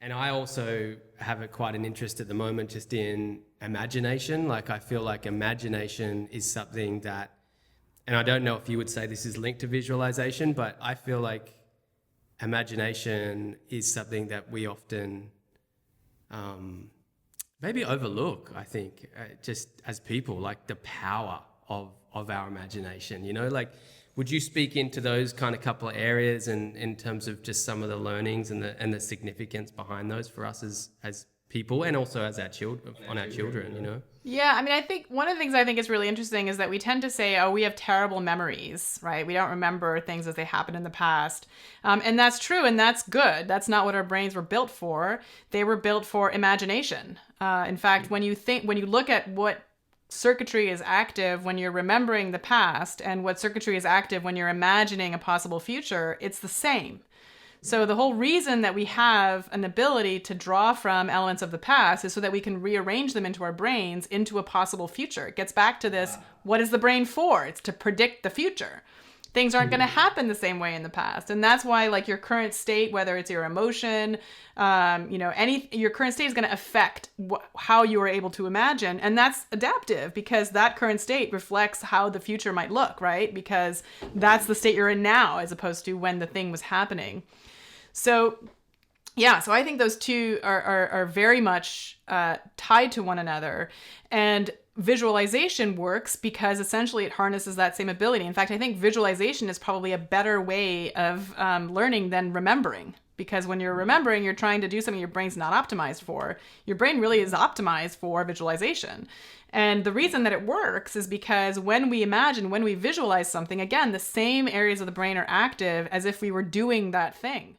And I also have quite an interest at the moment just in imagination. Like I feel like imagination is something that, and I don't know if you would say this is linked to visualization, but I feel like imagination is something that we often maybe overlook, I think, just as people, like the power of our imagination, you know, like, would you speak into those kind of couple of areas and in terms of just some of the learnings and the significance behind those for us as people and also as our children, on our children, you know? Yeah, I mean, I think one of the things I think is really interesting is that we tend to say, oh, we have terrible memories, right? We don't remember things as they happened in the past. And that's true, and that's good. That's not what our brains were built for. They were built for imagination. In fact, when you look at what circuitry is active when you're remembering the past and what circuitry is active when you're imagining a possible future, it's the same. So the whole reason that we have an ability to draw from elements of the past is so that we can rearrange them into our brains into a possible future. It gets back to this, what is the brain for? It's to predict the future. Things aren't going to happen the same way in the past. And that's why, like, your current state, whether it's your emotion, your current state is going to affect how you are able to imagine. And that's adaptive because that current state reflects how the future might look, right? Because that's the state you're in now as opposed to when the thing was happening. So yeah, so I think those two are very much tied to one another. And visualization works because essentially it harnesses that same ability. In fact, I think visualization is probably a better way of learning than remembering. Because when you're remembering, you're trying to do something your brain's not optimized for. Your brain really is optimized for visualization. And the reason that it works is because when we imagine, when we visualize something, again, the same areas of the brain are active as if we were doing that thing.